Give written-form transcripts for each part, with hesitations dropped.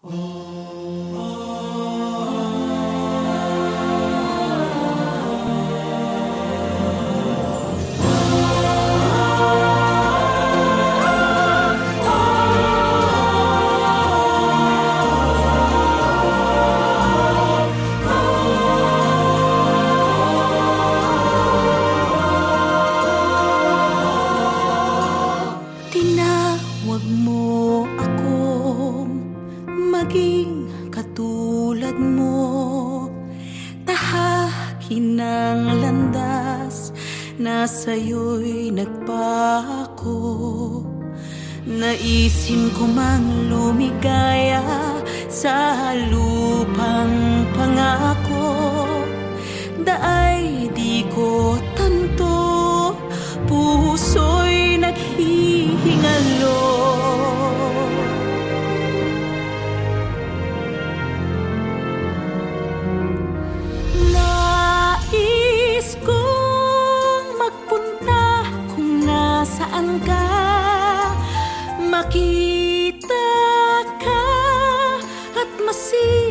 Tinawag mo akong maging katulad mo, tahakin ng landas na sa'yo'y nagpako. Naisin ko mang lumigaya sa lupang pangako, daay di ko tanto, puso'y naghihingalo. Nais kong magpunta kung nasaan ka, makita ka at masira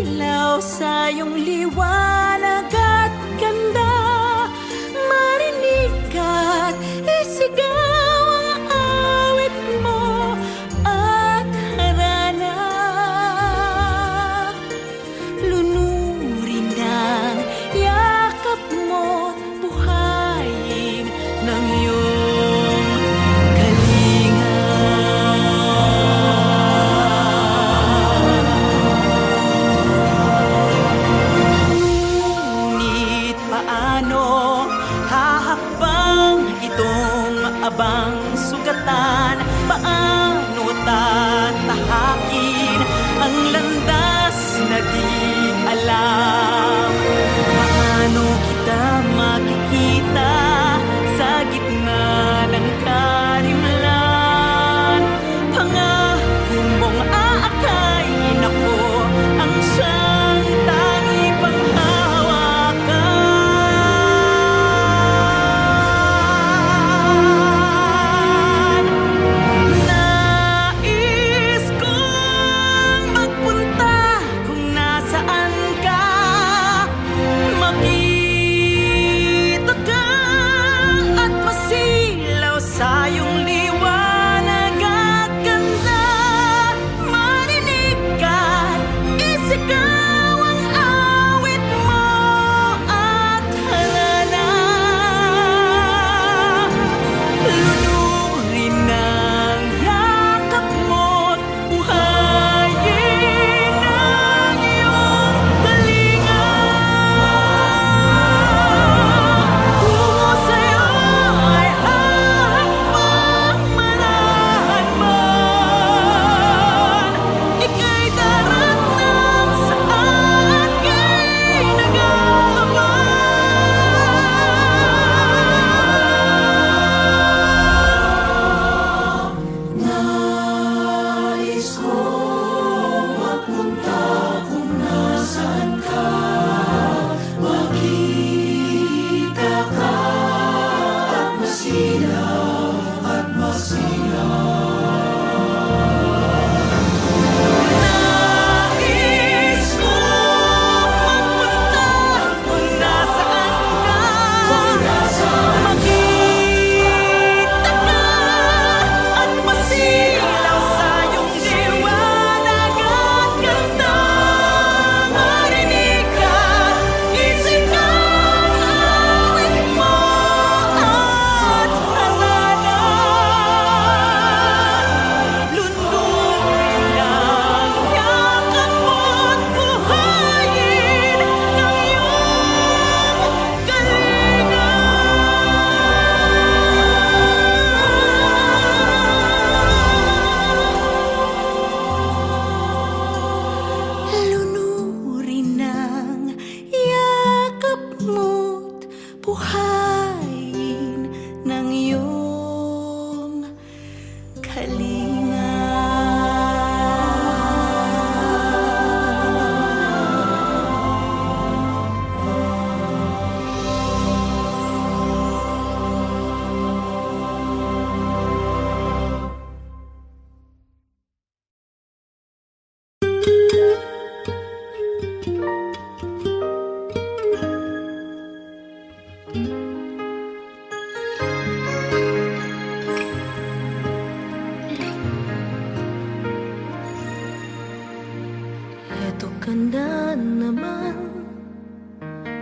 ka na naman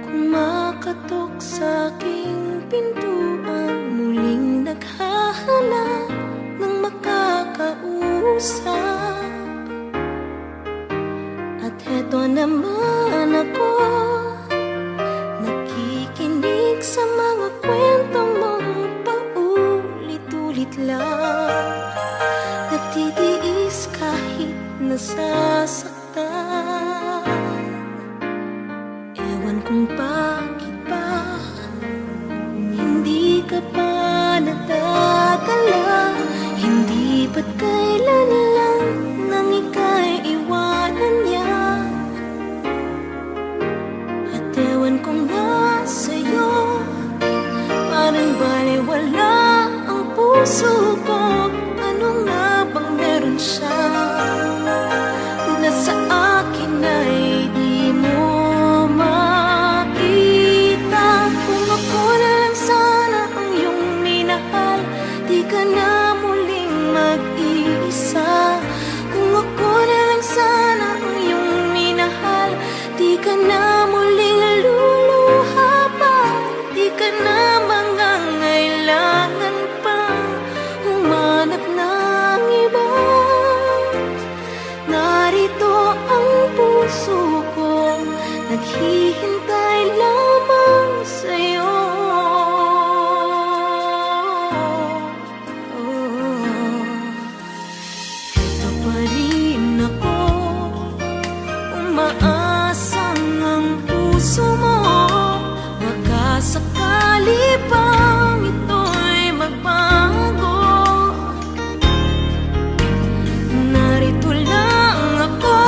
kumakatok sa aking pintuan, muling naghahanap ng makakausap. At heto naman ako, nakikinig sa mga kwento mong paulit-ulit lang, nagtitiis kahit nasasaktan. Ewan kung bakit ba hindi ka pa nadadala, hindi ba't kailan lang nang ika'y iwanan niya. At ewan kung nasa'yo, parang baliwala ang puso ko. Ano nga bang meron siya na sa akin ay di mo makita? Kung ako na lang sana ang iyong minahal, di ka na muling mag-iisa. Kung ako na lang sana ang iyong minahal, di ka na muling luluha pa, di ka na mangangailangan pa humanap ng iba. Narito ang puso ko, naghihintay lamang sa'yo. Ito pa rin ako, umaasang ang puso mo, baka sakali pang ito'y magbago. Narito lang ako,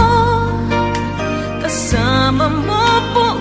kasama mo po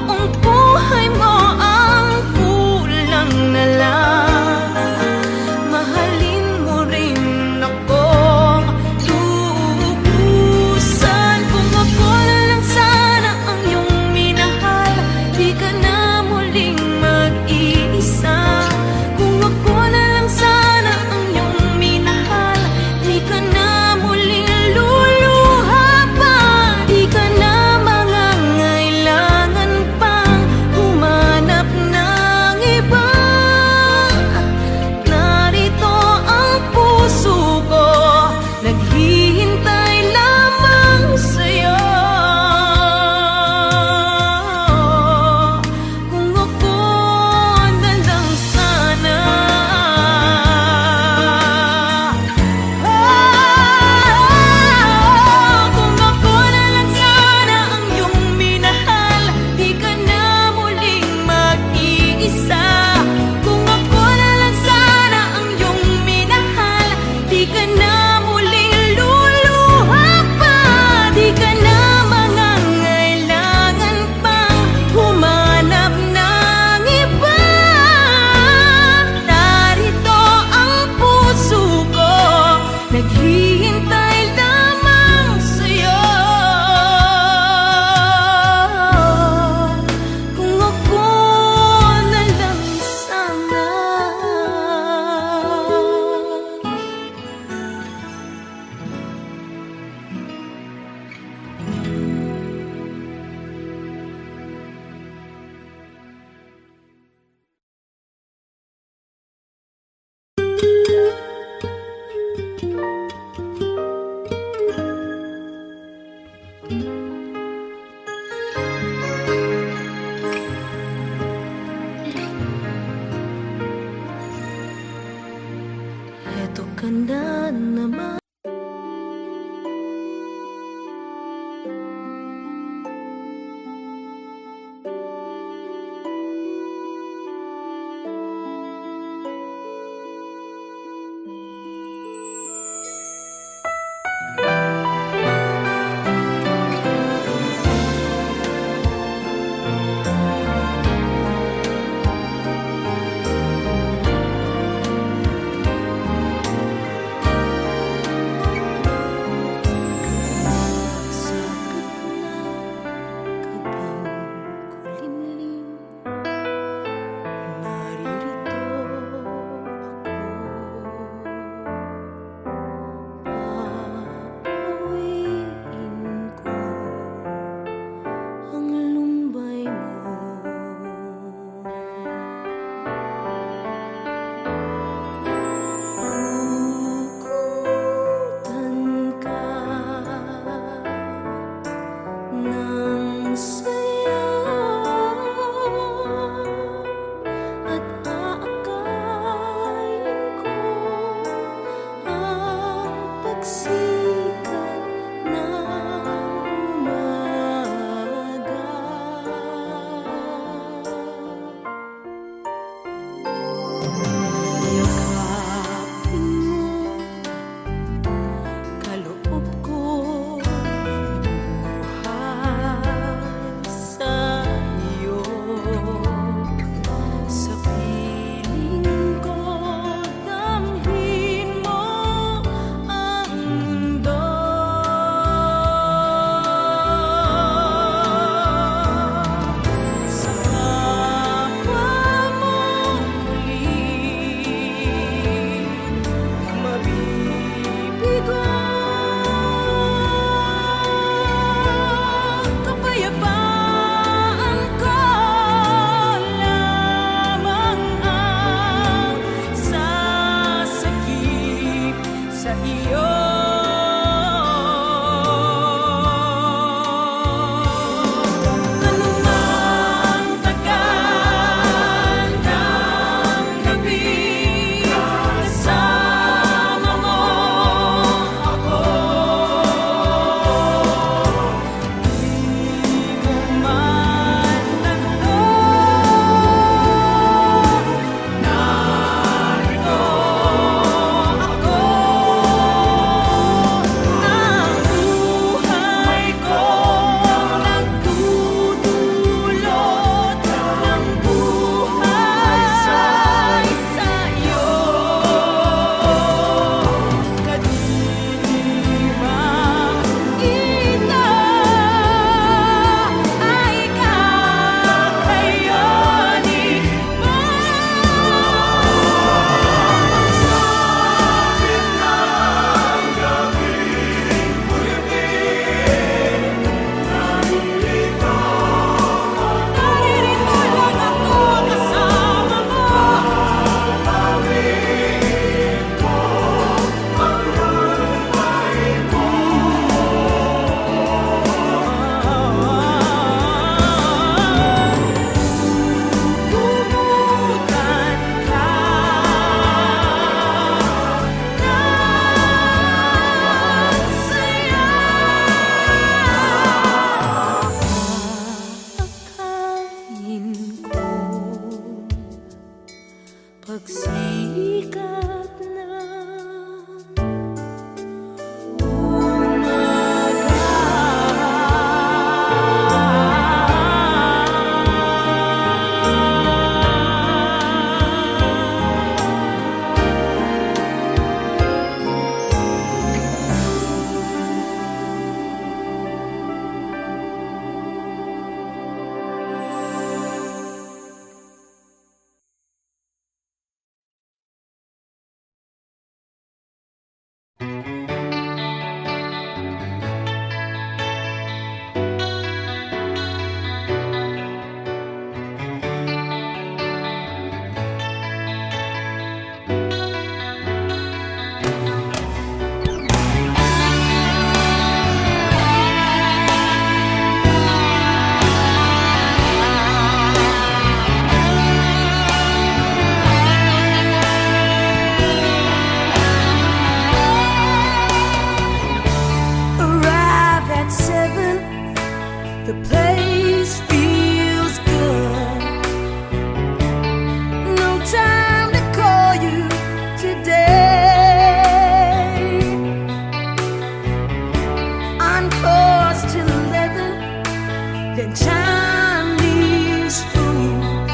than Chinese food.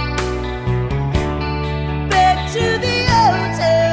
Back to the hotel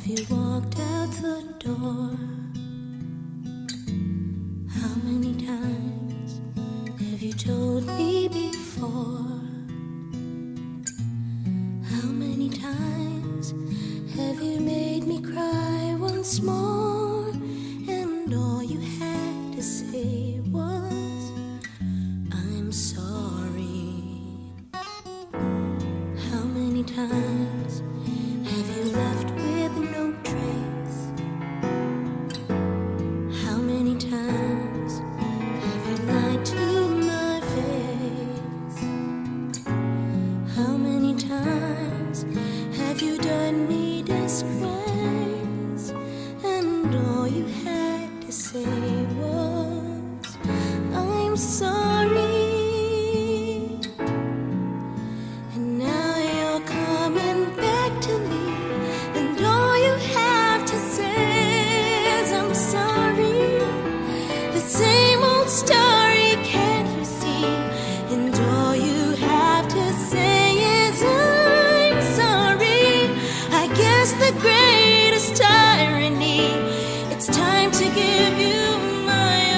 you walked out the door? How many times have you told me before? How many times have you made me cry once more? And all you had to say was, I'm sorry. How many times have you left with no trace? How many times have you lied to my face? How many times have you done me disgrace? And all you had to say was, I'm sorry. And now you're coming back to me, and all you have to say is, I'm sorry. The same old story, can't you see? And all you have to say is, I'm sorry. I guess the greatest irony, it's time to give you my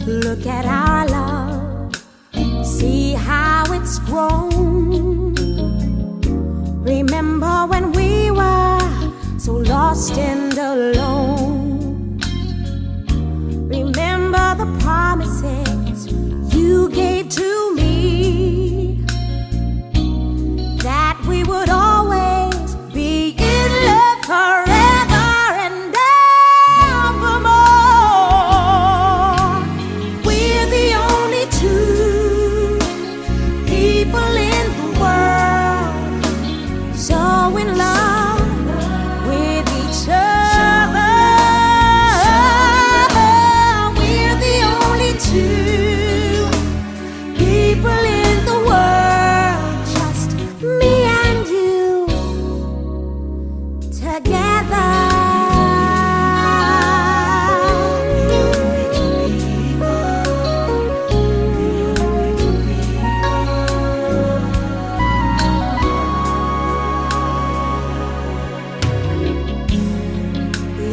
Look at our love, see how it's grown. Remember when we were so lost and alone. Remember the promises you gave to me, that we would always be in love forever and evermore. We're the only two people in the world so in love with each other. We're the only two people in the world, just me and you together.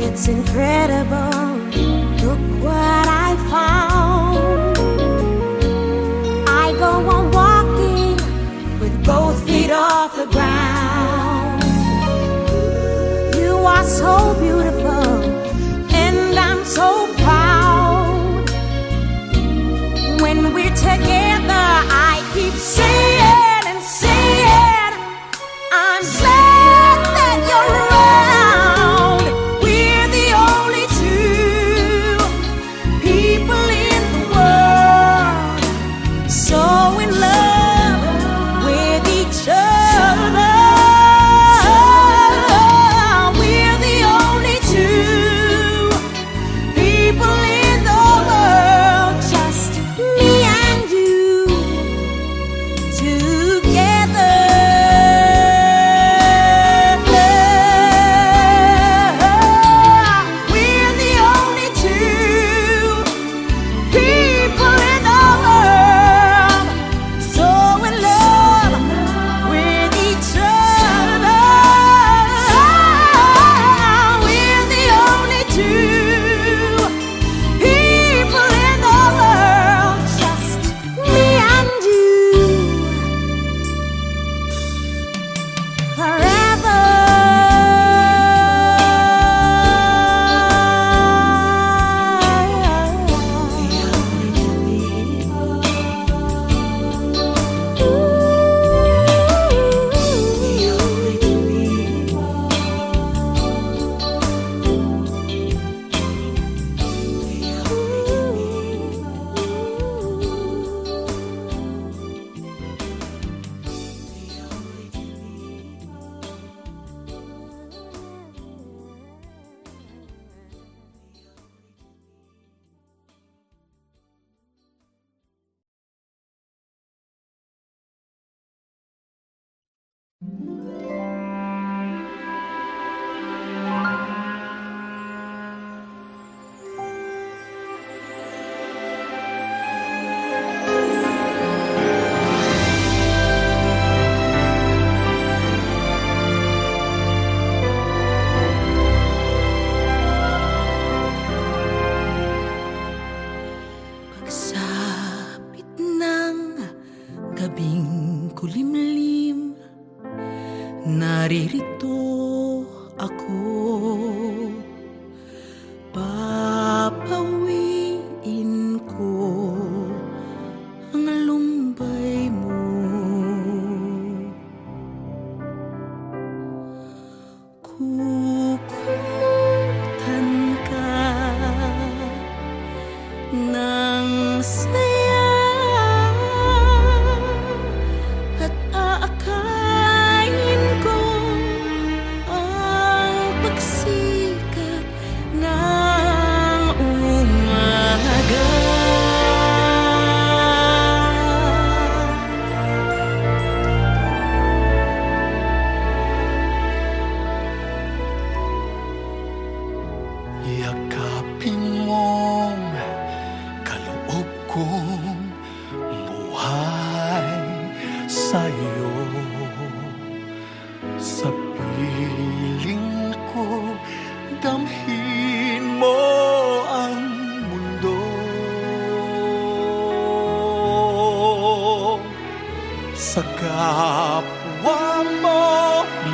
It's incredible, look what I found. I go on walking with both feet off the ground. You are so beautiful and I'm so proud. When we're together I keep saying and saying, I'm glad that you're around. We're the only two people in the world so in love with each other. We're the only Pagsapit ng gabing kulimlim, naririto ako. Papawiin ko ang lumbay mo. Kukumutan ka ng saya at aakayin ko ang pagsikat ng umaga. Yakapin mong kaloob kong buhay sa'yo. Sa piling ko, damhin mo ang mundo. Sa kapwa mo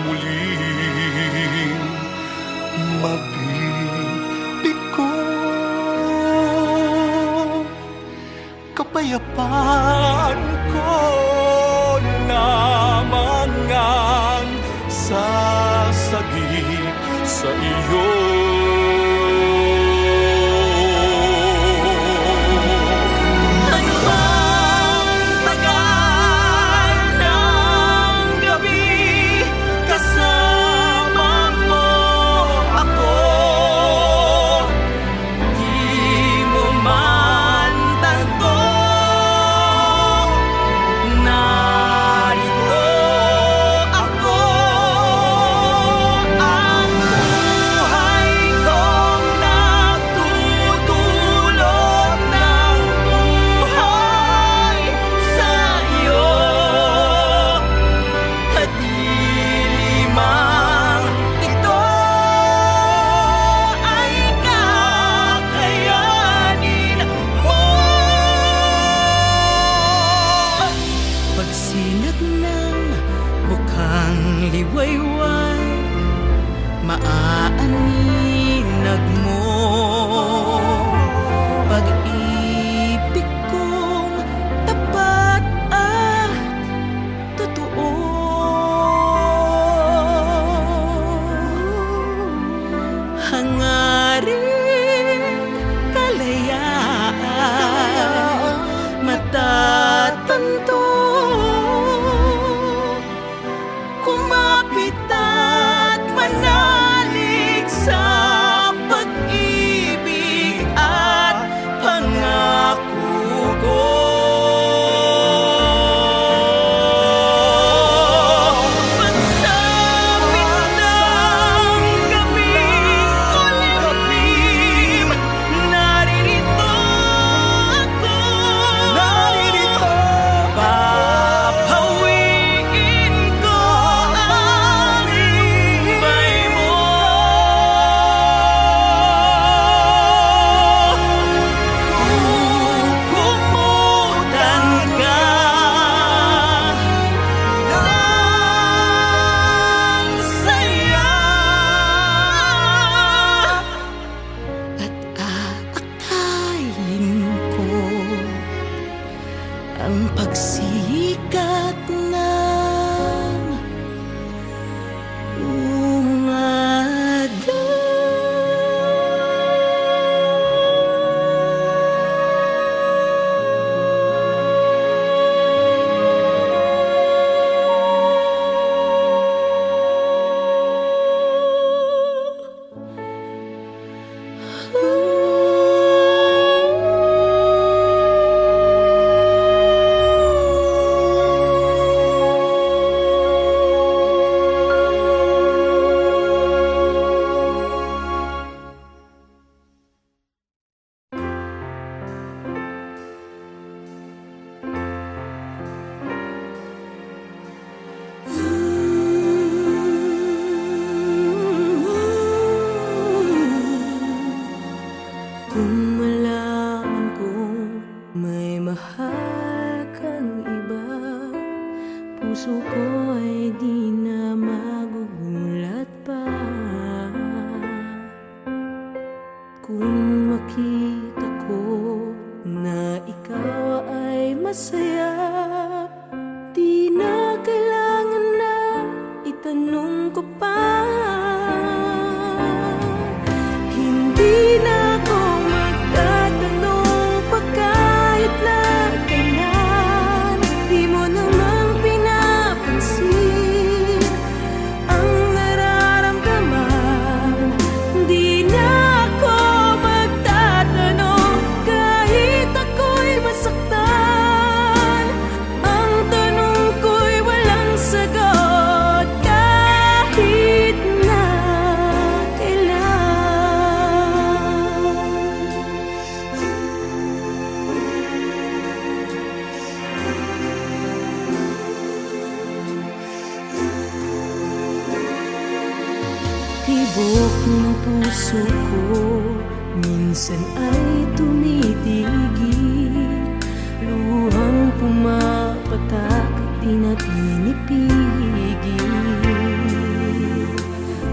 muling mabibig ko. Kapayapaan ko lamang ang sasagip sa iyo. Ano ang tagal ng gabi, kasama mo ako. Di mo man tanto, narito ako. Ang buhay Tibok ng puso ko minsan ay tumitigil, luhang pumapatak di na pinipigil.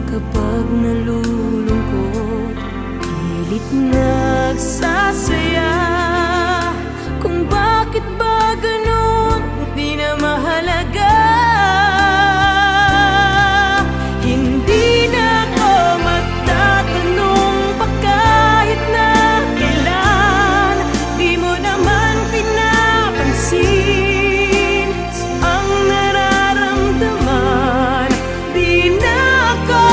Kapag nalulungkot, pilit nagsasaya. Kung bakit ba ganun, di na mahalaga. Hindi na ako magtatanong pa kahit na kailan. Di mo naman pinapansin ang nararamdaman. Di na ako